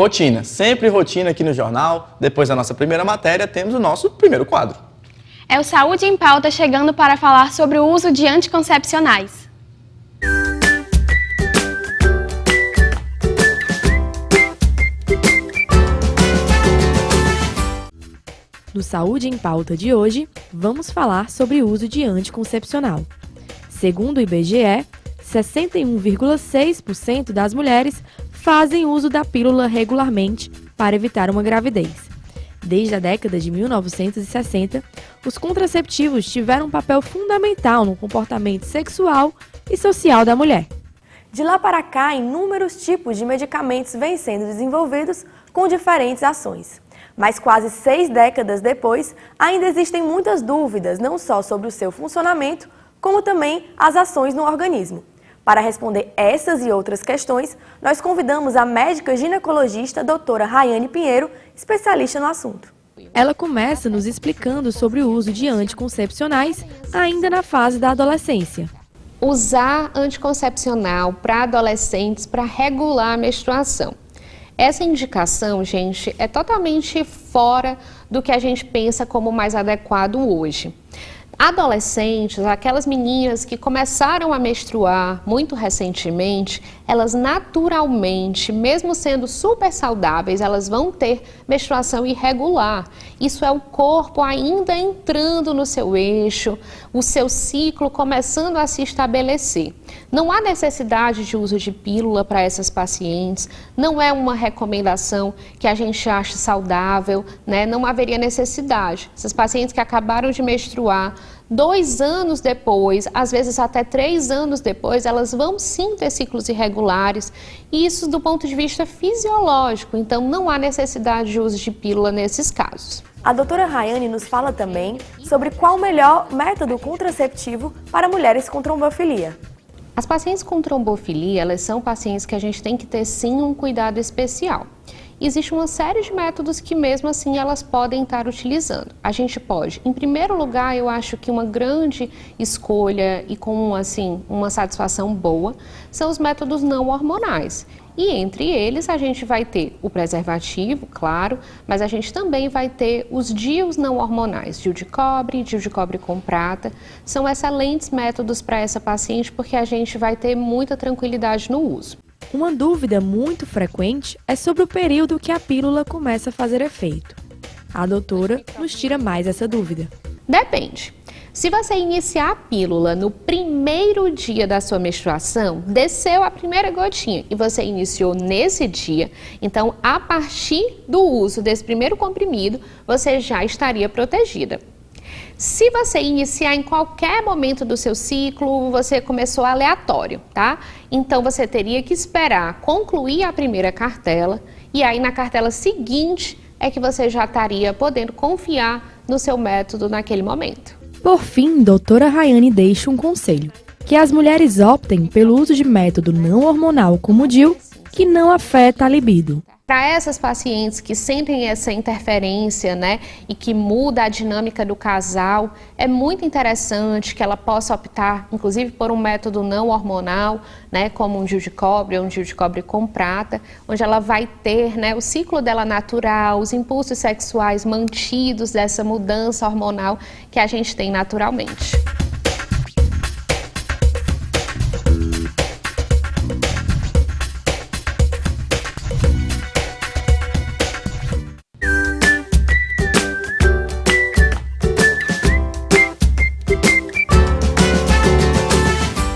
Rotina, sempre rotina aqui no jornal. Depois da nossa primeira matéria, temos o nosso primeiro quadro. É o Saúde em Pauta chegando para falar sobre o uso de anticoncepcionais. No Saúde em Pauta de hoje, vamos falar sobre o uso de anticoncepcional. Segundo o IBGE, 61,6% das mulheres fazem uso da pílula regularmente para evitar uma gravidez. Desde a década de 1960, os contraceptivos tiveram um papel fundamental no comportamento sexual e social da mulher. De lá para cá, inúmeros tipos de medicamentos vêm sendo desenvolvidos com diferentes ações. Mas quase 6 décadas depois, ainda existem muitas dúvidas, não só sobre o seu funcionamento, como também as ações no organismo. Para responder essas e outras questões, nós convidamos a médica ginecologista doutora Rayane Pinheiro, especialista no assunto. Ela começa nos explicando sobre o uso de anticoncepcionais ainda na fase da adolescência. Usar anticoncepcional para adolescentes para regular a menstruação. Essa indicação, gente, é totalmente fora do que a gente pensa como mais adequado hoje. Adolescentes, aquelas meninas que começaram a menstruar muito recentemente, elas naturalmente, mesmo sendo super saudáveis, elas vão ter menstruação irregular. Isso é o corpo ainda entrando no seu eixo, o seu ciclo começando a se estabelecer. Não há necessidade de uso de pílula para essas pacientes, não é uma recomendação que a gente ache saudável, né? Não haveria necessidade. Essas pacientes que acabaram de menstruar, 2 anos depois, às vezes até 3 anos depois, elas vão sim ter ciclos irregulares, e isso do ponto de vista fisiológico, então não há necessidade de uso de pílula nesses casos. A doutora Rayane nos fala também sobre qual o melhor método contraceptivo para mulheres com trombofilia. As pacientes com trombofilia, elas são pacientes que a gente tem que ter sim um cuidado especial. Existe uma série de métodos que mesmo assim elas podem estar utilizando. A gente pode, em primeiro lugar, eu acho que uma grande escolha e com assim uma satisfação boa são os métodos não hormonais. E entre eles a gente vai ter o preservativo, claro, mas a gente também vai ter os DIUs não hormonais, DIU de cobre com prata. São excelentes métodos para essa paciente porque a gente vai ter muita tranquilidade no uso. Uma dúvida muito frequente é sobre o período que a pílula começa a fazer efeito. A doutora nos tira mais essa dúvida. Depende. Se você iniciar a pílula no primeiro dia da sua menstruação, desceu a primeira gotinha e você iniciou nesse dia, então a partir do uso desse primeiro comprimido, você já estaria protegida. Se você iniciar em qualquer momento do seu ciclo, você começou aleatório, tá? Então você teria que esperar concluir a primeira cartela e aí na cartela seguinte é que você já estaria podendo confiar no seu método naquele momento. Por fim, doutora Rayane deixa um conselho, que as mulheres optem pelo uso de método não hormonal como o DIU, que não afeta a libido. Para essas pacientes que sentem essa interferência, né, e que muda a dinâmica do casal, é muito interessante que ela possa optar, inclusive, por um método não hormonal, né, como um DIU de cobre ou um DIU de cobre com prata, onde ela vai ter, né, o ciclo dela natural, os impulsos sexuais mantidos dessa mudança hormonal que a gente tem naturalmente.